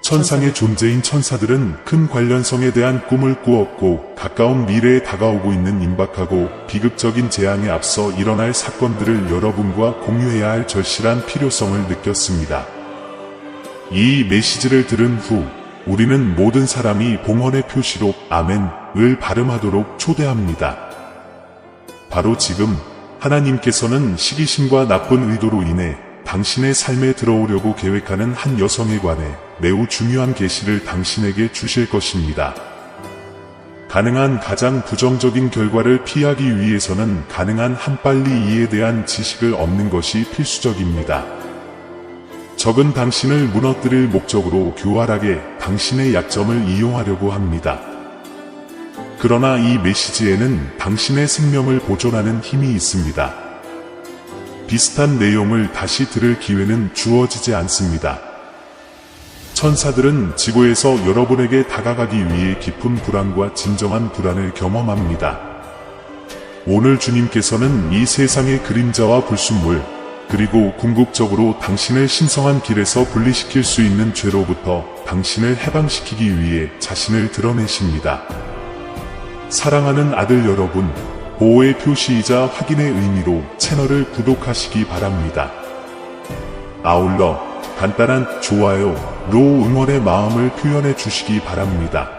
천상의 존재인 천사들은 큰 관련성에 대한 꿈을 꾸었고 가까운 미래에 다가오고 있는 임박하고 비극적인 재앙에 앞서 일어날 사건들을 여러분과 공유해야 할 절실한 필요성을 느꼈습니다. 이 메시지를 들은 후 우리는 모든 사람이 봉헌의 표시로 아멘을 발음하도록 초대합니다. 바로 지금 하나님께서는 시기심과 나쁜 의도로 인해 당신의 삶에 들어오려고 계획하는 한 여성에 관해 매우 중요한 계시를 당신에게 주실 것입니다. 가능한 가장 부정적인 결과를 피하기 위해서는 가능한 한 빨리 이에 대한 지식을 얻는 것이 필수적입니다. 적은 당신을 무너뜨릴 목적으로 교활하게 당신의 약점을 이용하려고 합니다. 그러나 이 메시지에는 당신의 생명을 보존하는 힘이 있습니다. 비슷한 내용을 다시 들을 기회는 주어지지 않습니다. 천사들은 지구에서 여러분에게 다가가기 위해 깊은 불안과 진정한 불안을 경험합니다. 오늘 주님께서는 이 세상의 그림자와 불순물, 그리고 궁극적으로 당신을 신성한 길에서 분리시킬 수 있는 죄로부터 당신을 해방시키기 위해 자신을 드러내십니다. 사랑하는 아들 여러분, 보호의 표시이자 확인의 의미로 채널을 구독하시기 바랍니다. 아울러 간단한 좋아요로 응원의 마음을 표현해 주시기 바랍니다.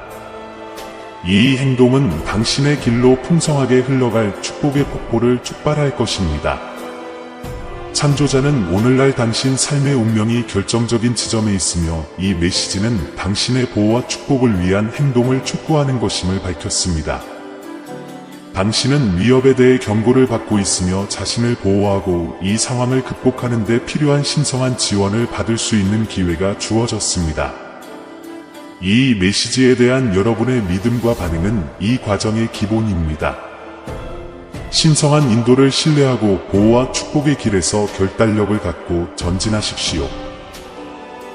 이 행동은 당신의 길로 풍성하게 흘러갈 축복의 폭포를 촉발할 것입니다. 창조자는 오늘날 당신 삶의 운명이 결정적인 지점에 있으며 이 메시지는 당신의 보호와 축복을 위한 행동을 촉구하는 것임을 밝혔습니다. 당신은 위협에 대해 경고를 받고 있으며 자신을 보호하고 이 상황을 극복하는 데 필요한 신성한 지원을 받을 수 있는 기회가 주어졌습니다. 이 메시지에 대한 여러분의 믿음과 반응은 이 과정의 기본입니다. 신성한 인도를 신뢰하고 보호와 축복의 길에서 결단력을 갖고 전진하십시오.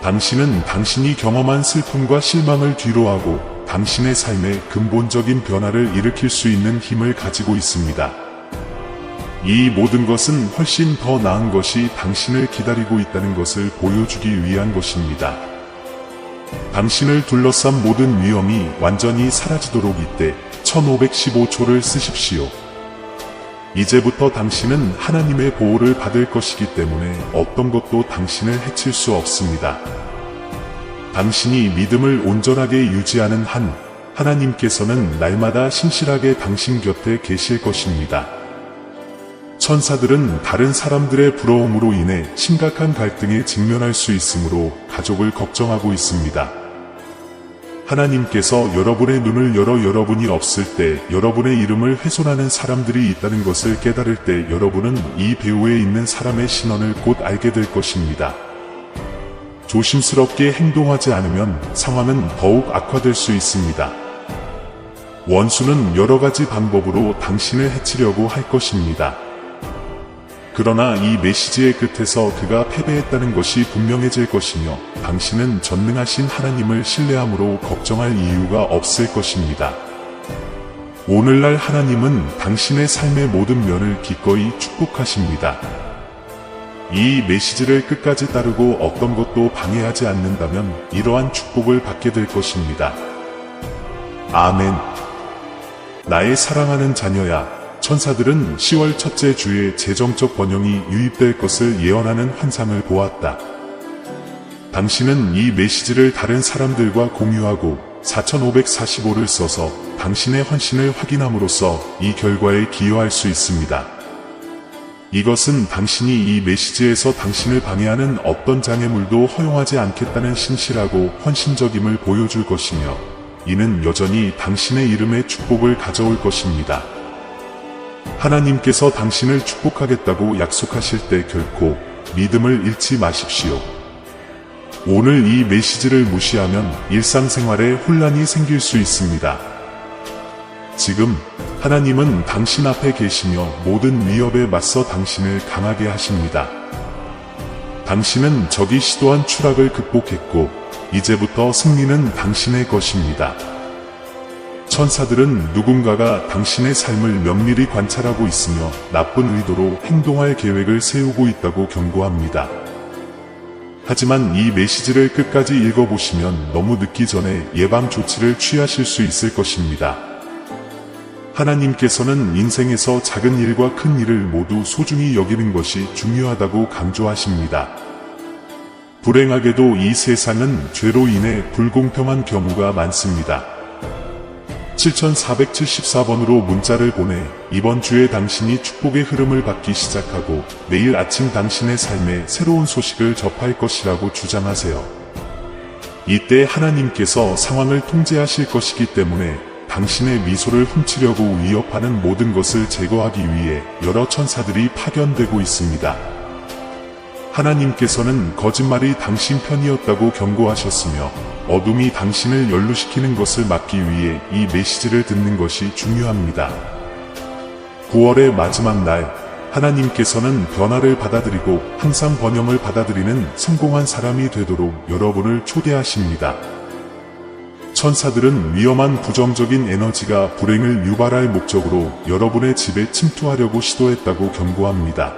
당신은 당신이 경험한 슬픔과 실망을 뒤로하고 당신의 삶에 근본적인 변화를 일으킬 수 있는 힘을 가지고 있습니다. 이 모든 것은 훨씬 더 나은 것이 당신을 기다리고 있다는 것을 보여주기 위한 것입니다. 당신을 둘러싼 모든 위험이 완전히 사라지도록 이때 1515초를 쓰십시오. 이제부터 당신은 하나님의 보호를 받을 것이기 때문에 어떤 것도 당신을 해칠 수 없습니다. 당신이 믿음을 온전하게 유지하는 한, 하나님께서는 날마다 신실하게 당신 곁에 계실 것입니다. 천사들은 다른 사람들의 부러움으로 인해 심각한 갈등에 직면할 수 있으므로 가족을 걱정하고 있습니다. 하나님께서 여러분의 눈을 열어 여러분이 없을 때 여러분의 이름을 훼손하는 사람들이 있다는 것을 깨달을 때 여러분은 이 배후에 있는 사람의 신원을 곧 알게 될 것입니다. 조심스럽게 행동하지 않으면 상황은 더욱 악화될 수 있습니다. 원수는 여러 가지 방법으로 당신을 해치려고 할 것입니다. 그러나 이 메시지의 끝에서 그가 패배했다는 것이 분명해질 것이며 당신은 전능하신 하나님을 신뢰함으로 걱정할 이유가 없을 것입니다. 오늘날 하나님은 당신의 삶의 모든 면을 기꺼이 축복하십니다. 이 메시지를 끝까지 따르고 어떤 것도 방해하지 않는다면 이러한 축복을 받게 될 것입니다. 아멘. 나의 사랑하는 자녀야, 천사들은 10월 첫째 주에 재정적 번영이 유입될 것을 예언하는 환상을 보았다. 당신은 이 메시지를 다른 사람들과 공유하고 4545를 써서 당신의 헌신을 확인함으로써 이 결과에 기여할 수 있습니다. 이것은 당신이 이 메시지에서 당신을 방해하는 어떤 장애물도 허용하지 않겠다는 신실하고 헌신적임을 보여줄 것이며 이는 여전히 당신의 이름에 축복을 가져올 것입니다. 하나님께서 당신을 축복하겠다고 약속하실 때 결코 믿음을 잃지 마십시오. 오늘 이 메시지를 무시하면 일상생활에 혼란이 생길 수 있습니다. 지금 하나님은 당신 앞에 계시며 모든 위협에 맞서 당신을 강하게 하십니다. 당신은 적이 시도한 추락을 극복했고 이제부터 승리는 당신의 것입니다. 천사들은 누군가가 당신의 삶을 면밀히 관찰하고 있으며 나쁜 의도로 행동할 계획을 세우고 있다고 경고합니다. 하지만 이 메시지를 끝까지 읽어보시면 너무 늦기 전에 예방 조치를 취하실 수 있을 것입니다. 하나님께서는 인생에서 작은 일과 큰 일을 모두 소중히 여기는 것이 중요하다고 강조하십니다. 불행하게도 이 세상은 죄로 인해 불공평한 경우가 많습니다. 7474번으로 문자를 보내 이번 주에 당신이 축복의 흐름을 받기 시작하고 내일 아침 당신의 삶에 새로운 소식을 접할 것이라고 주장하세요. 이때 하나님께서 상황을 통제하실 것이기 때문에 당신의 미소를 훔치려고 위협하는 모든 것을 제거하기 위해 여러 천사들이 파견되고 있습니다. 하나님께서는 거짓말이 당신 편이었다고 경고하셨으며 어둠이 당신을 연루시키는 것을 막기 위해 이 메시지를 듣는 것이 중요합니다. 9월의 마지막 날, 하나님께서는 변화를 받아들이고 항상 번영을 받아들이는 성공한 사람이 되도록 여러분을 초대하십니다. 천사들은 위험한 부정적인 에너지가 불행을 유발할 목적으로 여러분의 집에 침투하려고 시도했다고 경고합니다.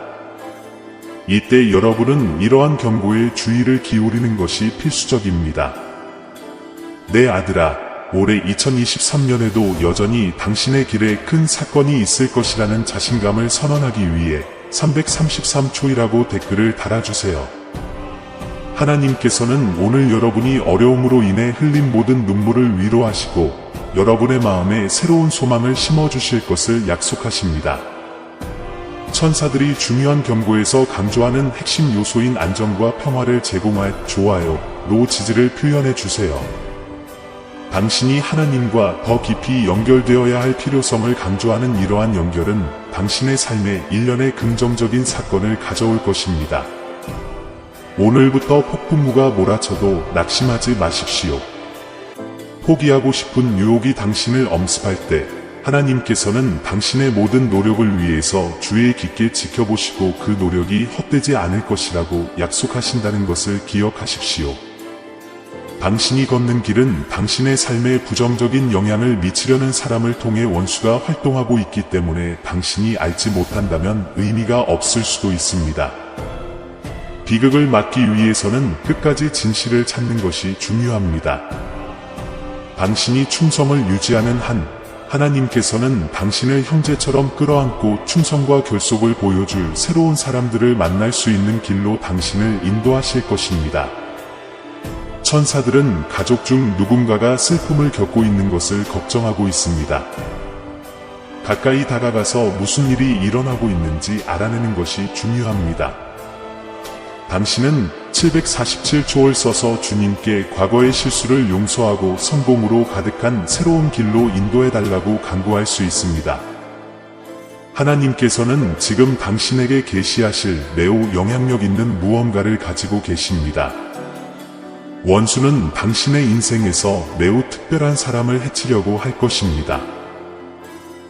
이때 여러분은 이러한 경고에 주의를 기울이는 것이 필수적입니다. 내 아들아, 올해 2023년에도 여전히 당신의 길에 큰 사건이 있을 것이라는 자신감을 선언하기 위해 333초이라고 댓글을 달아주세요. 하나님께서는 오늘 여러분이 어려움으로 인해 흘린 모든 눈물을 위로하시고 여러분의 마음에 새로운 소망을 심어주실 것을 약속하십니다. 천사들이 중요한 경고에서 강조하는 핵심 요소인 안정과 평화를 제공할 좋아요로 지지를 표현해 주세요. 당신이 하나님과 더 깊이 연결되어야 할 필요성을 강조하는 이러한 연결은 당신의 삶에 일련의 긍정적인 사건을 가져올 것입니다. 오늘부터 폭풍우가 몰아쳐도 낙심하지 마십시오. 포기하고 싶은 유혹이 당신을 엄습할 때 하나님께서는 당신의 모든 노력을 위해서 주의 깊게 지켜보시고 그 노력이 헛되지 않을 것이라고 약속하신다는 것을 기억하십시오. 당신이 걷는 길은 당신의 삶에 부정적인 영향을 미치려는 사람을 통해 원수가 활동하고 있기 때문에 당신이 알지 못한다면 의미가 없을 수도 있습니다. 비극을 막기 위해서는 끝까지 진실을 찾는 것이 중요합니다. 당신이 충성을 유지하는 한, 하나님께서는 당신을 형제처럼 끌어안고 충성과 결속을 보여줄 새로운 사람들을 만날 수 있는 길로 당신을 인도하실 것입니다. 천사들은 가족 중 누군가가 슬픔을 겪고 있는 것을 걱정하고 있습니다. 가까이 다가가서 무슨 일이 일어나고 있는지 알아내는 것이 중요합니다. 당신은 747초를 써서 주님께 과거의 실수를 용서하고 성공으로 가득한 새로운 길로 인도해달라고 간구할 수 있습니다. 하나님께서는 지금 당신에게 계시하실 매우 영향력 있는 무언가를 가지고 계십니다. 원수는 당신의 인생에서 매우 특별한 사람을 해치려고 할 것입니다.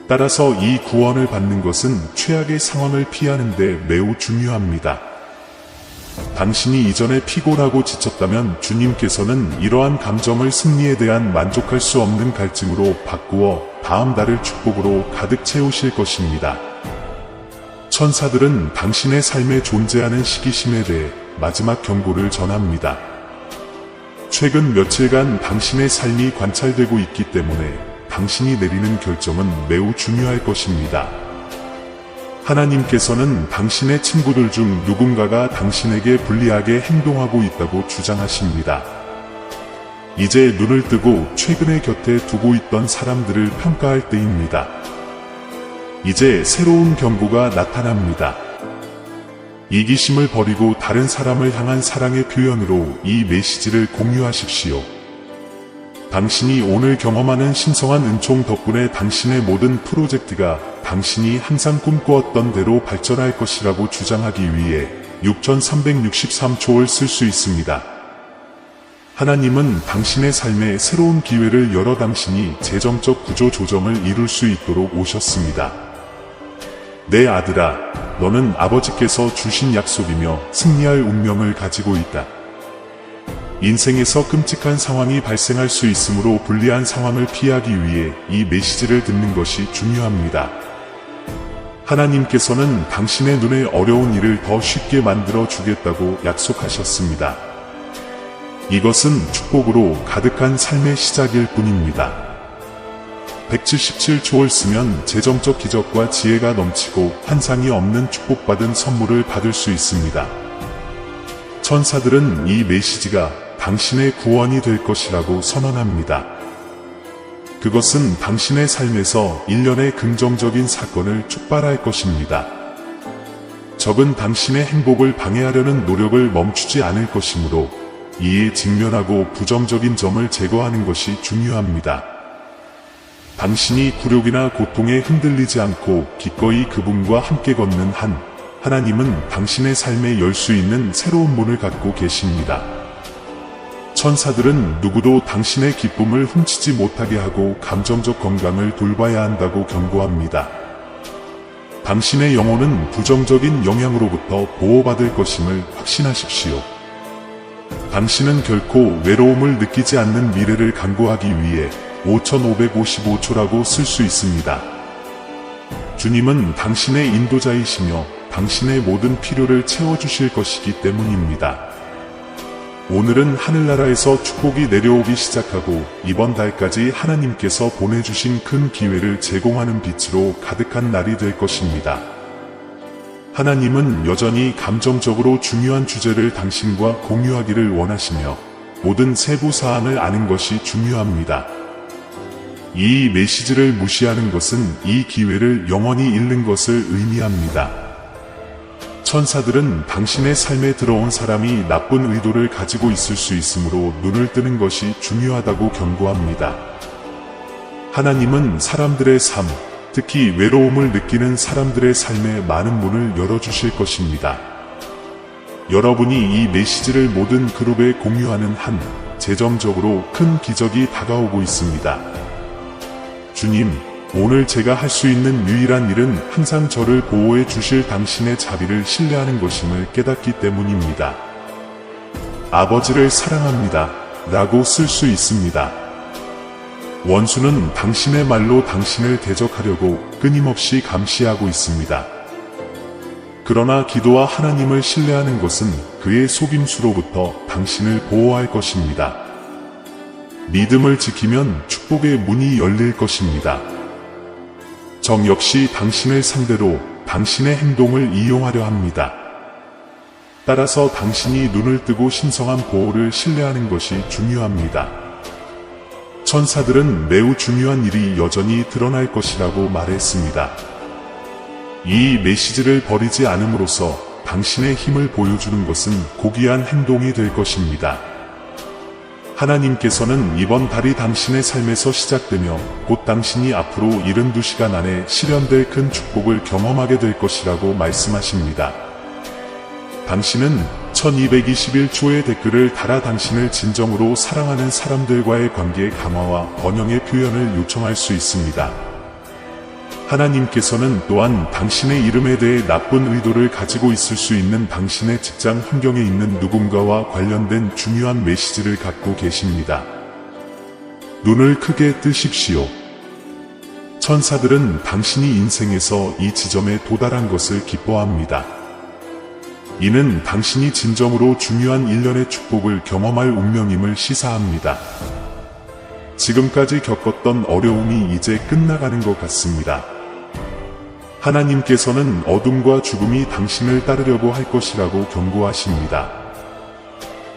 따라서 이 구원을 받는 것은 최악의 상황을 피하는 데 매우 중요합니다. 당신이 이전에 피곤하고 지쳤다면 주님께서는 이러한 감정을 승리에 대한 만족할 수 없는 갈증으로 바꾸어 다음 달을 축복으로 가득 채우실 것입니다. 천사들은 당신의 삶에 존재하는 시기심에 대해 마지막 경고를 전합니다. 최근 며칠간 당신의 삶이 관찰되고 있기 때문에 당신이 내리는 결정은 매우 중요할 것입니다. 하나님께서는 당신의 친구들 중 누군가가 당신에게 불리하게 행동하고 있다고 주장하십니다. 이제 눈을 뜨고 최근에 곁에 두고 있던 사람들을 평가할 때입니다. 이제 새로운 경고가 나타납니다. 이기심을 버리고 다른 사람을 향한 사랑의 표현으로 이 메시지를 공유하십시오. 당신이 오늘 경험하는 신성한 은총 덕분에 당신의 모든 프로젝트가 당신이 항상 꿈꾸었던 대로 발전할 것이라고 주장하기 위해 6363초를 쓸 수 있습니다. 하나님은 당신의 삶에 새로운 기회를 열어 당신이 재정적 구조 조정을 이룰 수 있도록 오셨습니다. 내 아들아, 너는 아버지께서 주신 약속이며 승리할 운명을 가지고 있다. 인생에서 끔찍한 상황이 발생할 수 있으므로 불리한 상황을 피하기 위해 이 메시지를 듣는 것이 중요합니다. 하나님께서는 당신의 눈에 어려운 일을 더 쉽게 만들어 주겠다고 약속하셨습니다. 이것은 축복으로 가득한 삶의 시작일 뿐입니다. 177초를 쓰면 재정적 기적과 지혜가 넘치고 환상이 없는 축복받은 선물을 받을 수 있습니다. 천사들은 이 메시지가 당신의 구원이 될 것이라고 선언합니다. 그것은 당신의 삶에서 일련의 긍정적인 사건을 촉발할 것입니다. 적은 당신의 행복을 방해하려는 노력을 멈추지 않을 것이므로 이에 직면하고 부정적인 점을 제거하는 것이 중요합니다. 당신이 굴욕이나 고통에 흔들리지 않고 기꺼이 그분과 함께 걷는 한, 하나님은 당신의 삶에 열 수 있는 새로운 문을 갖고 계십니다. 천사들은 누구도 당신의 기쁨을 훔치지 못하게 하고 감정적 건강을 돌봐야 한다고 경고합니다. 당신의 영혼은 부정적인 영향으로부터 보호받을 것임을 확신하십시오. 당신은 결코 외로움을 느끼지 않는 미래를 간구하기 위해 5555초라고 쓸 수 있습니다. 주님은 당신의 인도자이시며 당신의 모든 필요를 채워주실 것이기 때문입니다. 오늘은 하늘나라에서 축복이 내려오기 시작하고 이번 달까지 하나님께서 보내주신 큰 기회를 제공하는 빛으로 가득한 날이 될 것입니다. 하나님은 여전히 감정적으로 중요한 주제를 당신과 공유하기를 원하시며 모든 세부 사항을 아는 것이 중요합니다. 이 메시지를 무시하는 것은 이 기회를 영원히 잃는 것을 의미합니다. 천사들은 당신의 삶에 들어온 사람이 나쁜 의도를 가지고 있을 수 있으므로 눈을 뜨는 것이 중요하다고 경고합니다. 하나님은 사람들의 삶, 특히 외로움을 느끼는 사람들의 삶에 많은 문을 열어주실 것입니다. 여러분이 이 메시지를 모든 그룹에 공유하는 한, 재정적으로 큰 기적이 다가오고 있습니다. 주님, 오늘 제가 할 수 있는 유일한 일은 항상 저를 보호해 주실 당신의 자비를 신뢰하는 것임을 깨닫기 때문입니다. 아버지를 사랑합니다. 라고 쓸 수 있습니다. 원수는 당신의 말로 당신을 대적하려고 끊임없이 감시하고 있습니다. 그러나 기도와 하나님을 신뢰하는 것은 그의 속임수로부터 당신을 보호할 것입니다. 믿음을 지키면 축복의 문이 열릴 것입니다. 적 역시 당신을 상대로 당신의 행동을 이용하려 합니다. 따라서 당신이 눈을 뜨고 신성한 보호를 신뢰하는 것이 중요합니다. 천사들은 매우 중요한 일이 여전히 드러날 것이라고 말했습니다. 이 메시지를 버리지 않음으로써 당신의 힘을 보여주는 것은 고귀한 행동이 될 것입니다. 하나님께서는 이번 달이 당신의 삶에서 시작되며 곧 당신이 앞으로 72시간 안에 실현될 큰 축복을 경험하게 될 것이라고 말씀하십니다. 당신은 1221초의 댓글을 달아 당신을 진정으로 사랑하는 사람들과의 관계 강화와 번영의 표현을 요청할 수 있습니다. 하나님께서는 또한 당신의 이름에 대해 나쁜 의도를 가지고 있을 수 있는 당신의 직장 환경에 있는 누군가와 관련된 중요한 메시지를 갖고 계십니다. 눈을 크게 뜨십시오. 천사들은 당신이 인생에서 이 지점에 도달한 것을 기뻐합니다. 이는 당신이 진정으로 중요한 일련의 축복을 경험할 운명임을 시사합니다. 지금까지 겪었던 어려움이 이제 끝나가는 것 같습니다. 하나님께서는 어둠과 죽음이 당신을 따르려고 할 것이라고 경고하십니다.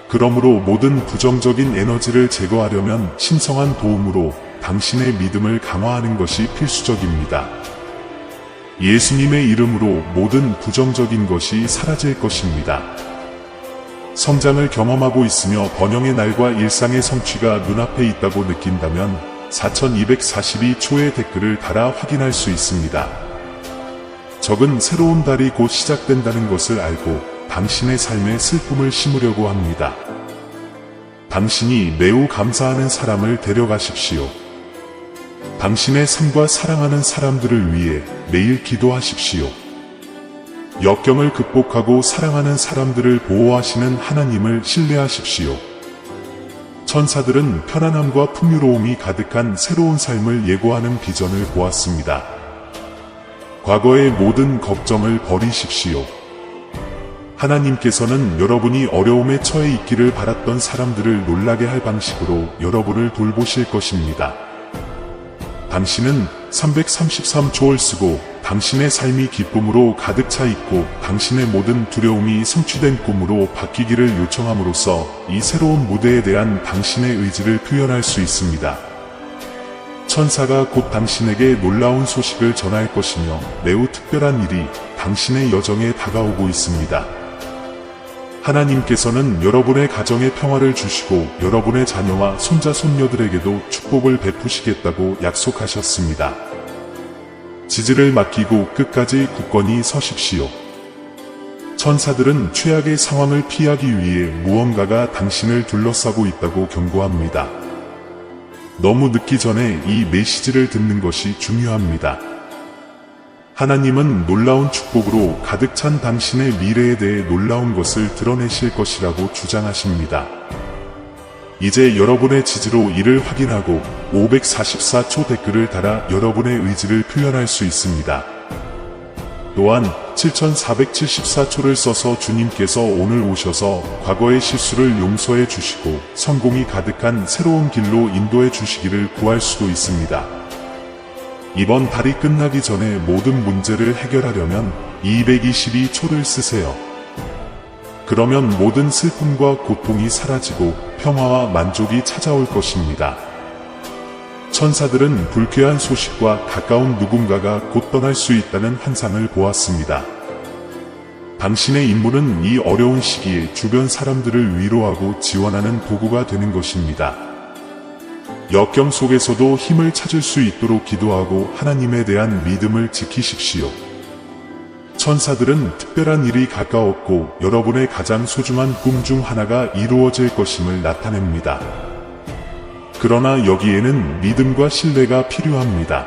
그러므로 모든 부정적인 에너지를 제거하려면 신성한 도움으로 당신의 믿음을 강화하는 것이 필수적입니다. 예수님의 이름으로 모든 부정적인 것이 사라질 것입니다. 성장을 경험하고 있으며 번영의 날과 일상의 성취가 눈앞에 있다고 느낀다면 4242초의 댓글을 달아 확인할 수 있습니다. 적은 새로운 달이 곧 시작된다는 것을 알고 당신의 삶에 슬픔을 심으려고 합니다. 당신이 매우 감사하는 사람을 데려가십시오. 당신의 삶과 사랑하는 사람들을 위해 매일 기도하십시오. 역경을 극복하고 사랑하는 사람들을 보호하시는 하나님을 신뢰하십시오. 천사들은 편안함과 풍요로움이 가득한 새로운 삶을 예고하는 비전을 보았습니다. 과거의 모든 걱정을 버리십시오. 하나님께서는 여러분이 어려움에 처해 있기를 바랐던 사람들을 놀라게 할 방식으로 여러분을 돌보실 것입니다. 당신은 333초를 쓰고 당신의 삶이 기쁨으로 가득 차 있고 당신의 모든 두려움이 성취된 꿈으로 바뀌기를 요청함으로써 이 새로운 무대에 대한 당신의 의지를 표현할 수 있습니다. 천사가 곧 당신에게 놀라운 소식을 전할 것이며 매우 특별한 일이 당신의 여정에 다가오고 있습니다. 하나님께서는 여러분의 가정에 평화를 주시고 여러분의 자녀와 손자 손녀들에게도 축복을 베푸시겠다고 약속하셨습니다. 지지를 맡기고 끝까지 굳건히 서십시오. 천사들은 최악의 상황을 피하기 위해 무언가가 당신을 둘러싸고 있다고 경고합니다. 너무 늦기 전에 이 메시지를 듣는 것이 중요합니다. 하나님은 놀라운 축복으로 가득 찬 당신의 미래에 대해 놀라운 것을 드러내실 것이라고 주장하십니다. 이제 여러분의 지지로 이를 확인하고 544초 댓글을 달아 여러분의 의지를 표현할 수 있습니다. 또한 7474초를 써서 주님께서 오늘 오셔서 과거의 실수를 용서해 주시고 성공이 가득한 새로운 길로 인도해 주시기를 구할 수도 있습니다. 이번 달이 끝나기 전에 모든 문제를 해결하려면 222초를 쓰세요. 그러면 모든 슬픔과 고통이 사라지고 평화와 만족이 찾아올 것입니다. 천사들은 불쾌한 소식과 가까운 누군가가 곧 떠날 수 있다는 환상을 보았습니다. 당신의 임무는 이 어려운 시기에 주변 사람들을 위로하고 지원하는 도구가 되는 것입니다. 역경 속에서도 힘을 찾을 수 있도록 기도하고 하나님에 대한 믿음을 지키십시오. 천사들은 특별한 일이 가까웠고 여러분의 가장 소중한 꿈 중 하나가 이루어질 것임을 나타냅니다. 그러나 여기에는 믿음과 신뢰가 필요합니다.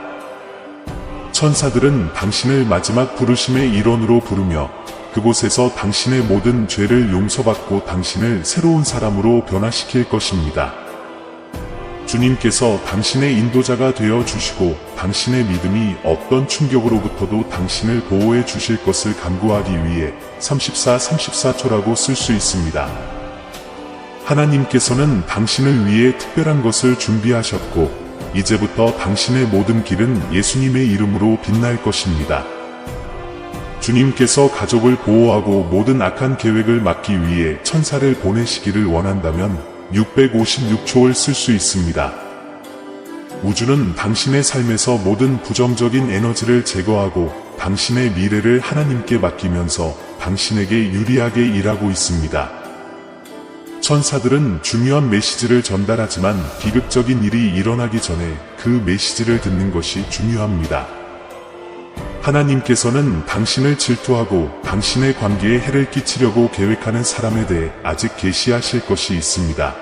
천사들은 당신을 마지막 부르심의 일원으로 부르며 그곳에서 당신의 모든 죄를 용서받고 당신을 새로운 사람으로 변화시킬 것입니다. 주님께서 당신의 인도자가 되어 주시고 당신의 믿음이 어떤 충격으로부터도 당신을 보호해 주실 것을 간구하기 위해 34초라고 쓸 수 있습니다. 하나님께서는 당신을 위해 특별한 것을 준비하셨고 이제부터 당신의 모든 길은 예수님의 이름으로 빛날 것입니다. 주님께서 가족을 보호하고 모든 악한 계획을 막기 위해 천사를 보내시기를 원한다면 656초를 쓸 수 있습니다. 우주는 당신의 삶에서 모든 부정적인 에너지를 제거하고 당신의 미래를 하나님께 맡기면서 당신에게 유리하게 일하고 있습니다. 천사들은 중요한 메시지를 전달하지만 비극적인 일이 일어나기 전에 그 메시지를 듣는 것이 중요합니다. 하나님께서는 당신을 질투하고 당신의 관계에 해를 끼치려고 계획하는 사람에 대해 아직 계시하실 것이 있습니다.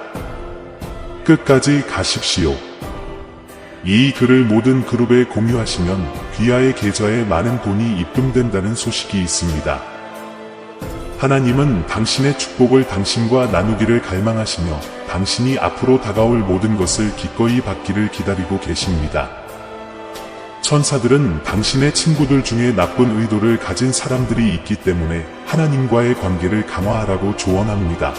끝까지 가십시오. 이 글을 모든 그룹에 공유하시면 귀하의 계좌에 많은 돈이 입금된다는 소식이 있습니다. 하나님은 당신의 축복을 당신과 나누기를 갈망하시며 당신이 앞으로 다가올 모든 것을 기꺼이 받기를 기다리고 계십니다. 천사들은 당신의 친구들 중에 나쁜 의도를 가진 사람들이 있기 때문에 하나님과의 관계를 강화하라고 조언합니다.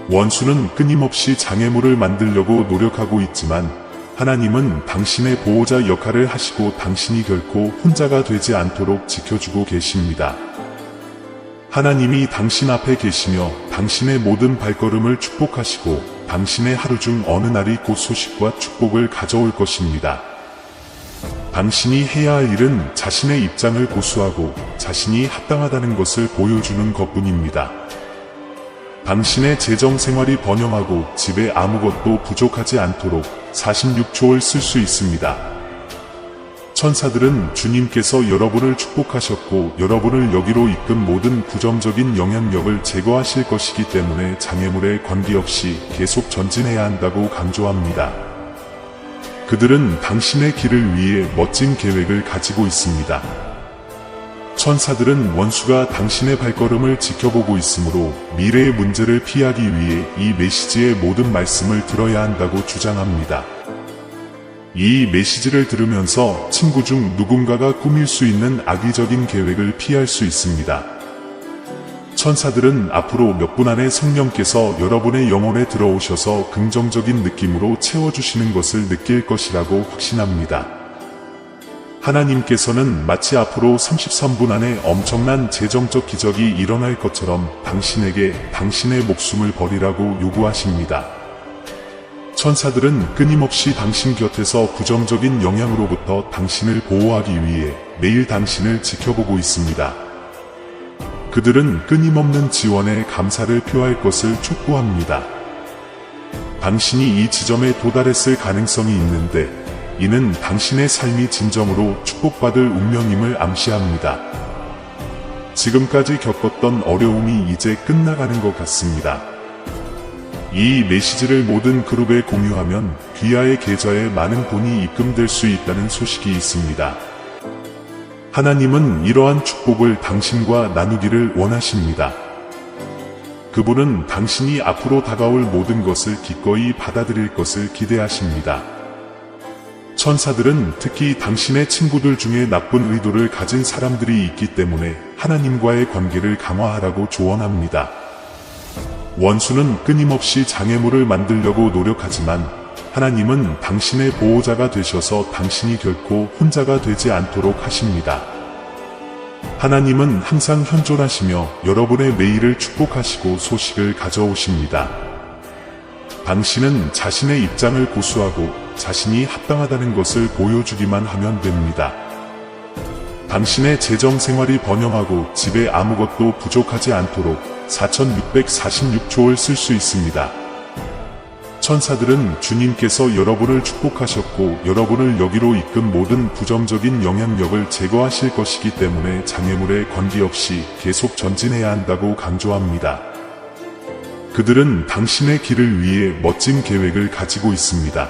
원수는 끊임없이 장애물을 만들려고 노력하고 있지만 하나님은 당신의 보호자 역할을 하시고 당신이 결코 혼자가 되지 않도록 지켜주고 계십니다. 하나님이 당신 앞에 계시며 당신의 모든 발걸음을 축복하시고 당신의 하루 중 어느 날이 곧 소식과 축복을 가져올 것입니다. 당신이 해야 할 일은 자신의 입장을 고수하고 자신이 합당하다는 것을 보여주는 것뿐입니다. 당신의 재정 생활이 번영하고 집에 아무것도 부족하지 않도록 46초를 쓸 수 있습니다. 천사들은 주님께서 여러분을 축복하셨고 여러분을 여기로 이끈 모든 부정적인 영향력을 제거하실 것이기 때문에 장애물에 관계없이 계속 전진해야 한다고 강조합니다. 그들은 당신의 길을 위해 멋진 계획을 가지고 있습니다. 천사들은 원수가 당신의 발걸음을 지켜보고 있으므로 미래의 문제를 피하기 위해 이 메시지의 모든 말씀을 들어야 한다고 주장합니다. 이 메시지를 들으면서 친구 중 누군가가 꾸밀 수 있는 악의적인 계획을 피할 수 있습니다. 천사들은 앞으로 몇 분 안에 성령께서 여러분의 영혼에 들어오셔서 긍정적인 느낌으로 채워주시는 것을 느낄 것이라고 확신합니다. 하나님께서는 마치 앞으로 33분 안에 엄청난 재정적 기적이 일어날 것처럼 당신에게 당신의 목숨을 버리라고 요구하십니다. 천사들은 끊임없이 당신 곁에서 부정적인 영향으로부터 당신을 보호하기 위해 매일 당신을 지켜보고 있습니다. 그들은 끊임없는 지원에 감사를 표할 것을 촉구합니다. 당신이 이 지점에 도달했을 가능성이 있는데 이는 당신의 삶이 진정으로 축복받을 운명임을 암시합니다. 지금까지 겪었던 어려움이 이제 끝나가는 것 같습니다. 이 메시지를 모든 그룹에 공유하면 귀하의 계좌에 많은 돈이 입금될 수 있다는 소식이 있습니다. 하나님은 이러한 축복을 당신과 나누기를 원하십니다. 그분은 당신이 앞으로 다가올 모든 것을 기꺼이 받아들일 것을 기대하십니다. 천사들은 특히 당신의 친구들 중에 나쁜 의도를 가진 사람들이 있기 때문에 하나님과의 관계를 강화하라고 조언합니다. 원수는 끊임없이 장애물을 만들려고 노력하지만 하나님은 당신의 보호자가 되셔서 당신이 결코 혼자가 되지 않도록 하십니다. 하나님은 항상 현존하시며 여러분의 매일을 축복하시고 소식을 가져오십니다. 당신은 자신의 입장을 고수하고 자신이 합당하다는 것을 보여주기만 하면 됩니다. 당신의 재정 생활이 번영하고 집에 아무것도 부족하지 않도록 4646초를 쓸 수 있습니다. 천사들은 주님께서 여러분을 축복하셨고 여러분을 여기로 이끈 모든 부정적인 영향력을 제거하실 것이기 때문에 장애물에 관계없이 계속 전진해야 한다고 강조합니다. 그들은 당신의 길을 위해 멋진 계획을 가지고 있습니다.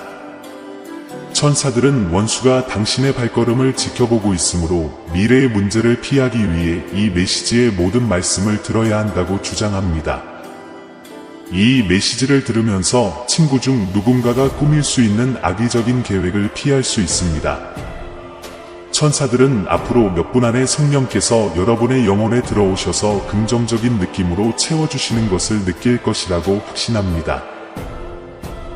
천사들은 원수가 당신의 발걸음을 지켜보고 있으므로 미래의 문제를 피하기 위해 이 메시지의 모든 말씀을 들어야 한다고 주장합니다. 이 메시지를 들으면서 친구 중 누군가가 꾸밀 수 있는 악의적인 계획을 피할 수 있습니다. 천사들은 앞으로 몇 분 안에 성령께서 여러분의 영혼에 들어오셔서 긍정적인 느낌으로 채워주시는 것을 느낄 것이라고 확신합니다.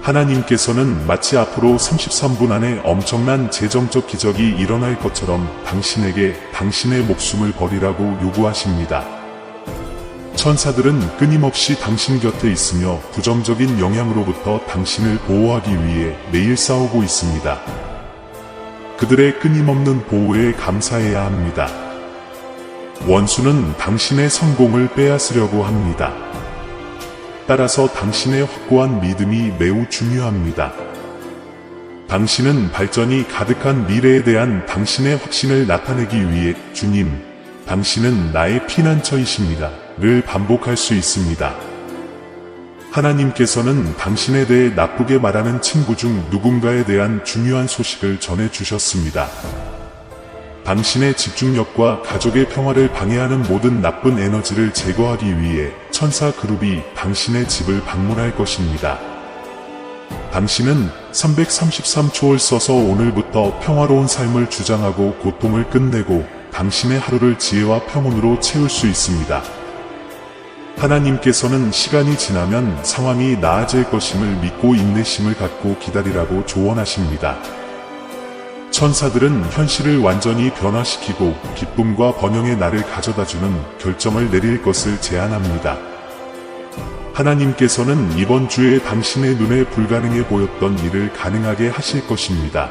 하나님께서는 마치 앞으로 33분 안에 엄청난 재정적 기적이 일어날 것처럼 당신에게 당신의 목숨을 버리라고 요구하십니다. 천사들은 끊임없이 당신 곁에 있으며 부정적인 영향으로부터 당신을 보호하기 위해 매일 싸우고 있습니다. 그들의 끊임없는 보호에 감사해야 합니다. 원수는 당신의 성공을 빼앗으려고 합니다. 따라서 당신의 확고한 믿음이 매우 중요합니다. 당신은 발전이 가득한 미래에 대한 당신의 확신을 나타내기 위해 주님, 당신은 나의 피난처이십니다. 를 반복할 수 있습니다. 하나님께서는 당신에 대해 나쁘게 말하는 친구 중 누군가에 대한 중요한 소식을 전해주셨습니다. 당신의 집중력과 가족의 평화를 방해하는 모든 나쁜 에너지를 제거하기 위해 천사 그룹이 당신의 집을 방문할 것입니다. 당신은 333초를 써서 오늘부터 평화로운 삶을 주장하고 고통을 끝내고 당신의 하루를 지혜와 평온으로 채울 수 있습니다. 하나님께서는 시간이 지나면 상황이 나아질 것임을 믿고 인내심을 갖고 기다리라고 조언하십니다. 천사들은 현실을 완전히 변화시키고 기쁨과 번영의 날을 가져다주는 결정을 내릴 것을 제안합니다. 하나님께서는 이번 주에 당신의 눈에 불가능해 보였던 일을 가능하게 하실 것입니다.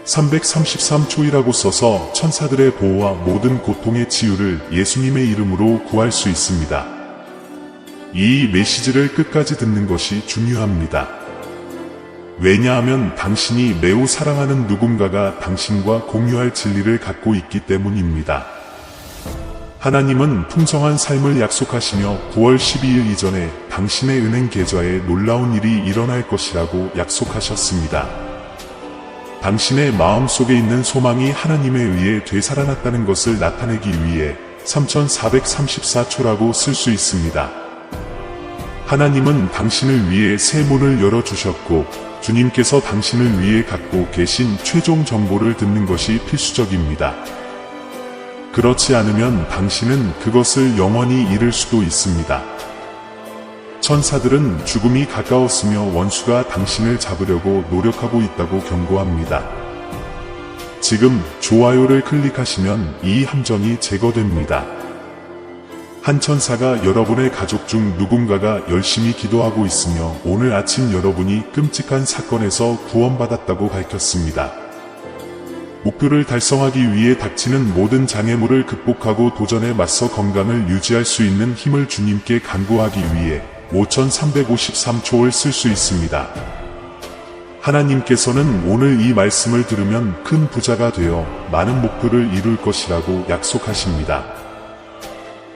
333초이라고 써서 천사들의 보호와 모든 고통의 치유를 예수님의 이름으로 구할 수 있습니다. 이 메시지를 끝까지 듣는 것이 중요합니다. 왜냐하면 당신이 매우 사랑하는 누군가가 당신과 공유할 진리를 갖고 있기 때문입니다. 하나님은 풍성한 삶을 약속하시며 9월 12일 이전에 당신의 은행 계좌에 놀라운 일이 일어날 것이라고 약속하셨습니다. 당신의 마음속에 있는 소망이 하나님에 의해 되살아났다는 것을 나타내기 위해 3434초라고 쓸 수 있습니다. 하나님은 당신을 위해 새 문을 열어주셨고 주님께서 당신을 위해 갖고 계신 최종 정보를 듣는 것이 필수적입니다. 그렇지 않으면 당신은 그것을 영원히 잃을 수도 있습니다. 천사들은 죽음이 가까웠으며 원수가 당신을 잡으려고 노력하고 있다고 경고합니다. 지금 좋아요를 클릭하시면 이 함정이 제거됩니다. 한 천사가 여러분의 가족 중 누군가가 열심히 기도하고 있으며 오늘 아침 여러분이 끔찍한 사건에서 구원받았다고 밝혔습니다. 목표를 달성하기 위해 닥치는 모든 장애물을 극복하고 도전에 맞서 건강을 유지할 수 있는 힘을 주님께 간구하기 위해 5353초를 쓸 수 있습니다. 하나님께서는 오늘 이 말씀을 들으면 큰 부자가 되어 많은 목표를 이룰 것이라고 약속하십니다.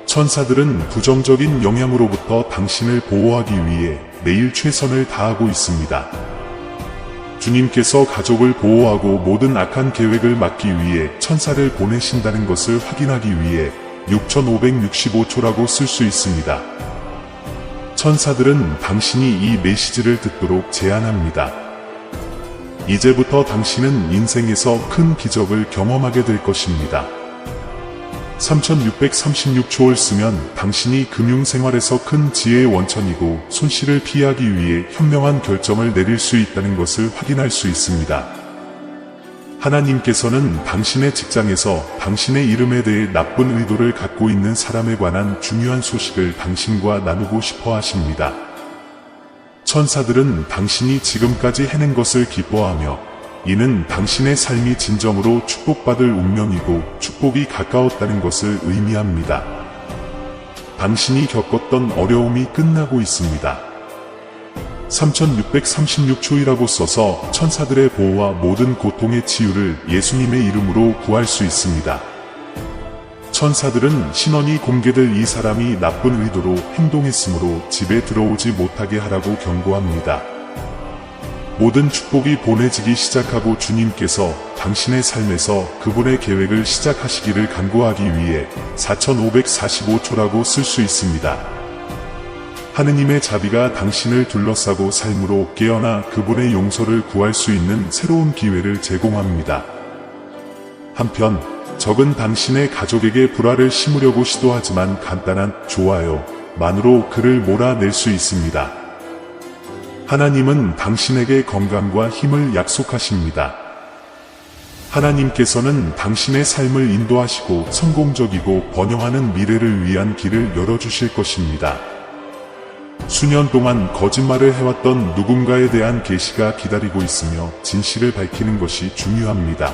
천사들은 부정적인 영향으로부터 당신을 보호하기 위해 매일 최선을 다하고 있습니다. 주님께서 가족을 보호하고 모든 악한 계획을 막기 위해 천사를 보내신다는 것을 확인하기 위해 6565초라고 쓸 수 있습니다. 천사들은 당신이 이 메시지를 듣도록 제안합니다. 이제부터 당신은 인생에서 큰 기적을 경험하게 될 것입니다. 3636초를 쓰면 당신이 금융생활에서 큰 지혜의 원천이고 손실을 피하기 위해 현명한 결정을 내릴 수 있다는 것을 확인할 수 있습니다. 하나님께서는 당신의 직장에서 당신의 이름에 대해 나쁜 의도를 갖고 있는 사람에 관한 중요한 소식을 당신과 나누고 싶어 하십니다. 천사들은 당신이 지금까지 해낸 것을 기뻐하며 이는 당신의 삶이 진정으로 축복받을 운명이고 축복이 가까웠다는 것을 의미합니다. 당신이 겪었던 어려움이 끝나고 있습니다. 3636초이라고 써서 천사들의 보호와 모든 고통의 치유를 예수님의 이름으로 구할 수 있습니다. 천사들은 신원이 공개될 이 사람이 나쁜 의도로 행동했으므로 집에 들어오지 못하게 하라고 경고합니다. 모든 축복이 보내지기 시작하고 주님께서 당신의 삶에서 그분의 계획을 시작하시기를 간구하기 위해 4545초라고 쓸 수 있습니다. 하느님의 자비가 당신을 둘러싸고 삶으로 깨어나 그분의 용서를 구할 수 있는 새로운 기회를 제공합니다. 한편 적은 당신의 가족에게 불화를 심으려고 시도하지만 간단한 좋아요만으로 그를 몰아낼 수 있습니다. 하나님은 당신에게 건강과 힘을 약속하십니다. 하나님께서는 당신의 삶을 인도하시고 성공적이고 번영하는 미래를 위한 길을 열어주실 것입니다. 수년 동안 거짓말을 해왔던 누군가에 대한 계시가 기다리고 있으며 진실을 밝히는 것이 중요합니다.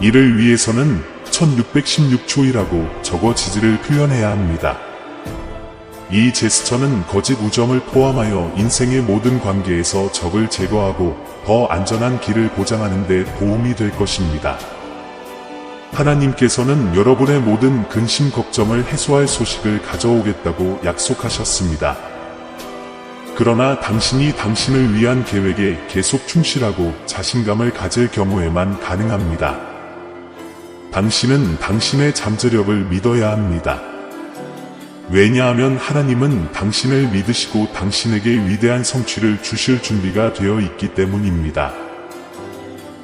이를 위해서는 1616초이라고 적어 지지를 표현해야 합니다. 이 제스처는 거짓 우정을 포함하여 인생의 모든 관계에서 적을 제거하고 더 안전한 길을 보장하는 데 도움이 될 것입니다. 하나님께서는 여러분의 모든 근심 걱정을 해소할 소식을 가져오겠다고 약속하셨습니다. 그러나 당신이 당신을 위한 계획에 계속 충실하고 자신감을 가질 경우에만 가능합니다. 당신은 당신의 잠재력을 믿어야 합니다. 왜냐하면 하나님은 당신을 믿으시고 당신에게 위대한 성취를 주실 준비가 되어 있기 때문입니다.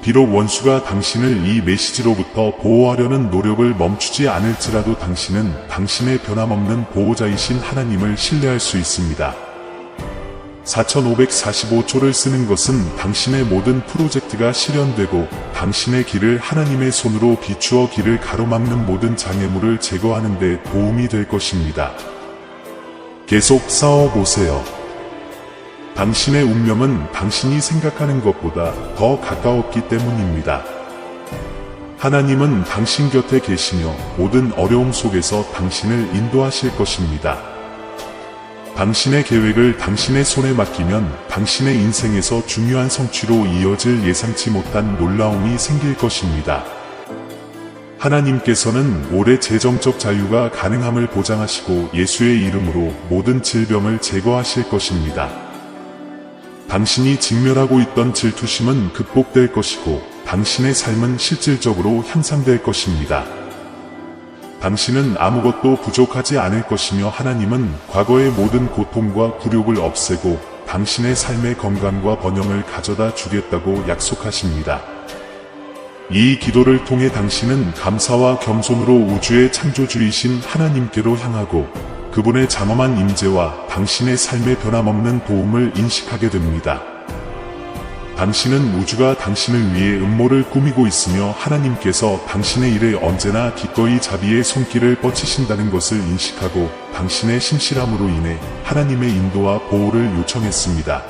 비록 원수가 당신을 이 메시지로부터 보호하려는 노력을 멈추지 않을지라도 당신은 당신의 변함없는 보호자이신 하나님을 신뢰할 수 있습니다. 4545초를 쓰는 것은 당신의 모든 프로젝트가 실현되고 당신의 길을 하나님의 손으로 비추어 길을 가로막는 모든 장애물을 제거하는 데 도움이 될 것입니다. 계속 싸워보세요. 당신의 운명은 당신이 생각하는 것보다 더 가까웠기 때문입니다. 하나님은 당신 곁에 계시며 모든 어려움 속에서 당신을 인도하실 것입니다. 당신의 계획을 당신의 손에 맡기면 당신의 인생에서 중요한 성취로 이어질 예상치 못한 놀라움이 생길 것입니다. 하나님께서는 올해 재정적 자유가 가능함을 보장하시고 예수의 이름으로 모든 질병을 제거하실 것입니다. 당신이 직면하고 있던 질투심은 극복될 것이고 당신의 삶은 실질적으로 향상될 것입니다. 당신은 아무것도 부족하지 않을 것이며 하나님은 과거의 모든 고통과 굴욕을 없애고 당신의 삶의 건강과 번영을 가져다 주겠다고 약속하십니다. 이 기도를 통해 당신은 감사와 겸손으로 우주의 창조주이신 하나님께로 향하고 그분의 장엄한 임재와 당신의 삶의 변함없는 도움을 인식하게 됩니다. 당신은 우주가 당신을 위해 음모를 꾸미고 있으며 하나님께서 당신의 일에 언제나 기꺼이 자비의 손길을 뻗치신다는 것을 인식하고 당신의 신실함으로 인해 하나님의 인도와 보호를 요청했습니다.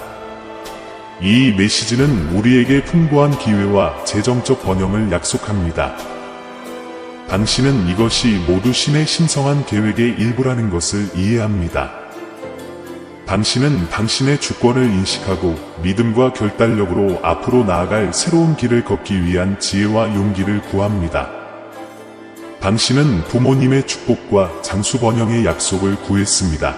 이 메시지는 우리에게 풍부한 기회와 재정적 번영을 약속합니다. 당신은 이것이 모두 신의 신성한 계획의 일부라는 것을 이해합니다. 당신은 당신의 주권을 인식하고 믿음과 결단력으로 앞으로 나아갈 새로운 길을 걷기 위한 지혜와 용기를 구합니다. 당신은 부모님의 축복과 장수 번영의 약속을 구했습니다.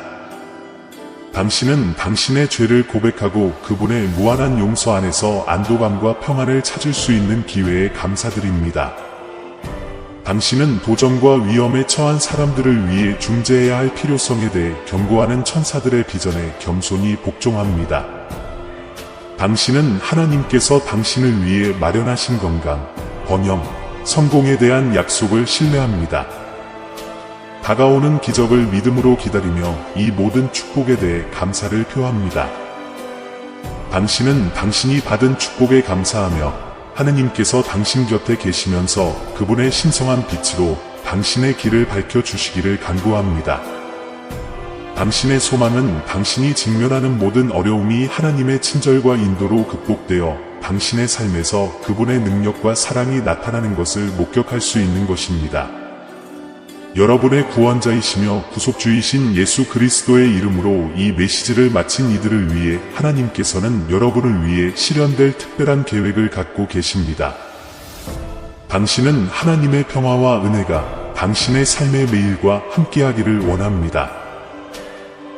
당신은 당신의 죄를 고백하고 그분의 무한한 용서 안에서 안도감과 평안을 찾을 수 있는 기회에 감사드립니다. 당신은 도전과 위험에 처한 사람들을 위해 중재해야 할 필요성에 대해 경고하는 천사들의 비전에 겸손히 복종합니다. 당신은 하나님께서 당신을 위해 마련하신 건강, 번영, 성공에 대한 약속을 신뢰합니다. 다가오는 기적을 믿음으로 기다리며 이 모든 축복에 대해 감사를 표합니다. 당신은 당신이 받은 축복에 감사하며 하느님께서 당신 곁에 계시면서 그분의 신성한 빛으로 당신의 길을 밝혀주시기를 간구합니다. 당신의 소망은 당신이 직면하는 모든 어려움이 하나님의 친절과 인도로 극복되어 당신의 삶에서 그분의 능력과 사랑이 나타나는 것을 목격할 수 있는 것입니다. 여러분의 구원자이시며 구속주이신 예수 그리스도의 이름으로 이 메시지를 마친 이들을 위해 하나님께서는 여러분을 위해 실현될 특별한 계획을 갖고 계십니다. 당신은 하나님의 평화와 은혜가 당신의 삶의 매일과 함께하기를 원합니다.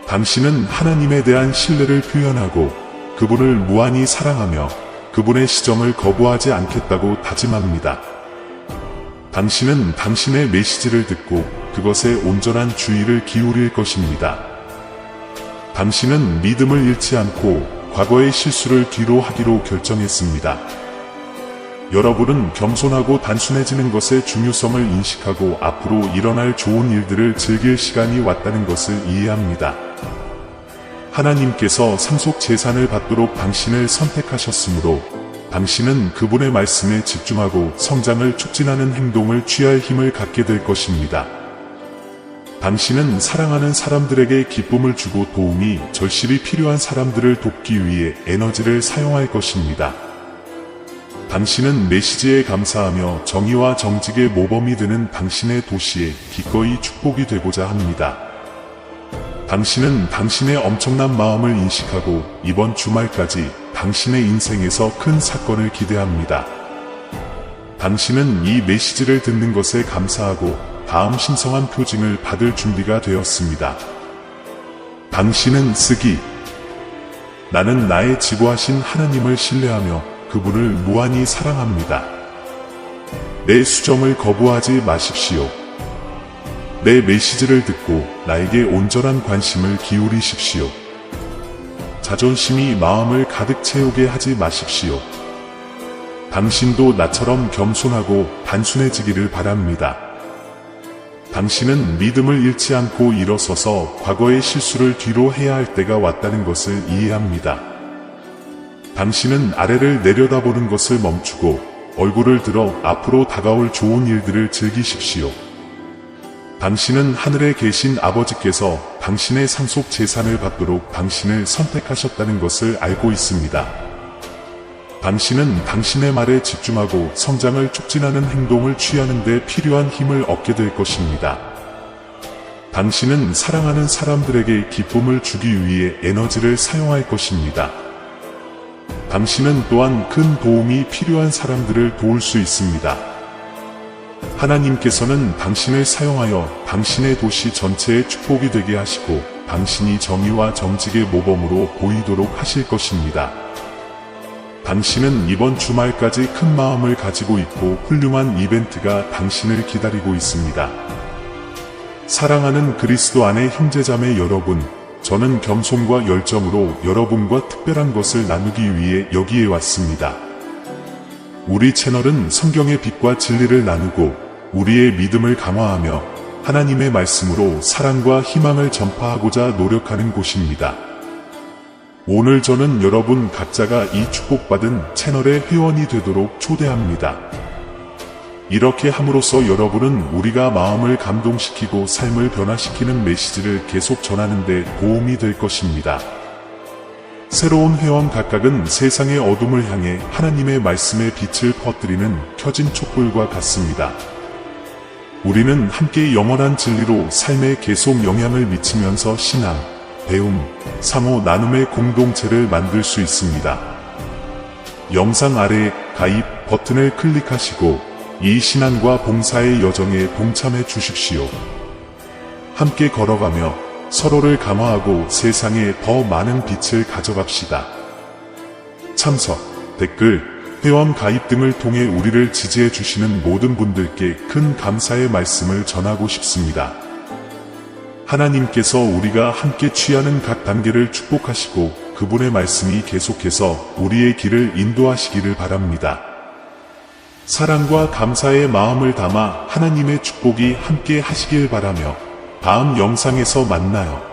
당신은 하나님에 대한 신뢰를 표현하고 그분을 무한히 사랑하며 그분의 시정을 거부하지 않겠다고 다짐합니다. 당신은 당신의 메시지를 듣고 그것에 온전한 주의를 기울일 것입니다. 당신은 믿음을 잃지 않고 과거의 실수를 뒤로 하기로 결정했습니다. 여러분은 겸손하고 단순해지는 것의 중요성을 인식하고 앞으로 일어날 좋은 일들을 즐길 시간이 왔다는 것을 이해합니다. 하나님께서 상속 재산을 받도록 당신을 선택하셨으므로 당신은 그분의 말씀에 집중하고 성장을 촉진하는 행동을 취할 힘을 갖게 될 것입니다. 당신은 사랑하는 사람들에게 기쁨을 주고 도움이 절실히 필요한 사람들을 돕기 위해 에너지를 사용할 것입니다. 당신은 메시지에 감사하며 정의와 정직의 모범이 되는 당신의 도시에 기꺼이 축복이 되고자 합니다. 당신은 당신의 엄청난 마음을 인식하고 이번 주말까지 당신의 인생에서 큰 사건을 기대합니다. 당신은 이 메시지를 듣는 것에 감사하고 다음 신성한 표징을 받을 준비가 되었습니다. 당신은 쓰기. 나는 나의 지고하신 하나님을 신뢰하며 그분을 무한히 사랑합니다. 내 수정을 거부하지 마십시오. 내 메시지를 듣고 나에게 온전한 관심을 기울이십시오. 자존심이 마음을 가득 채우게 하지 마십시오. 당신도 나처럼 겸손하고 단순해지기를 바랍니다. 당신은 믿음을 잃지 않고 일어서서 과거의 실수를 뒤로 해야 할 때가 왔다는 것을 이해합니다. 당신은 아래를 내려다보는 것을 멈추고 얼굴을 들어 앞으로 다가올 좋은 일들을 즐기십시오. 당신은 하늘에 계신 아버지께서 당신의 상속 재산을 받도록 당신을 선택하셨다는 것을 알고 있습니다. 당신은 당신의 말에 집중하고 성장을 촉진하는 행동을 취하는 데 필요한 힘을 얻게 될 것입니다. 당신은 사랑하는 사람들에게 기쁨을 주기 위해 에너지를 사용할 것입니다. 당신은 또한 큰 도움이 필요한 사람들을 도울 수 있습니다. 하나님께서는 당신을 사용하여 당신의 도시 전체에 축복이 되게 하시고 당신이 정의와 정직의 모범으로 보이도록 하실 것입니다. 당신은 이번 주말까지 큰 마음을 가지고 있고 훌륭한 이벤트가 당신을 기다리고 있습니다. 사랑하는 그리스도 안의 형제자매 여러분, 저는 겸손과 열정으로 여러분과 특별한 것을 나누기 위해 여기에 왔습니다. 우리 채널은 성경의 빛과 진리를 나누고 우리의 믿음을 강화하며 하나님의 말씀으로 사랑과 희망을 전파하고자 노력하는 곳입니다. 오늘 저는 여러분 각자가 이 축복받은 채널의 회원이 되도록 초대합니다. 이렇게 함으로써 여러분은 우리가 마음을 감동시키고 삶을 변화시키는 메시지를 계속 전하는 데 도움이 될 것입니다. 새로운 회원 각각은 세상의 어둠을 향해 하나님의 말씀의 빛을 퍼뜨리는 켜진 촛불과 같습니다. 우리는 함께 영원한 진리로 삶에 계속 영향을 미치면서 신앙, 배움, 상호 나눔의 공동체를 만들 수 있습니다. 영상 아래 가입 버튼을 클릭하시고 이 신앙과 봉사의 여정에 동참해 주십시오. 함께 걸어가며 서로를 강화하고 세상에 더 많은 빛을 가져갑시다. 참석, 댓글, 회원 가입 등을 통해 우리를 지지해 주시는 모든 분들께 큰 감사의 말씀을 전하고 싶습니다. 하나님께서 우리가 함께 취하는 각 단계를 축복하시고 그분의 말씀이 계속해서 우리의 길을 인도하시기를 바랍니다. 사랑과 감사의 마음을 담아 하나님의 축복이 함께 하시길 바라며 다음 영상에서 만나요.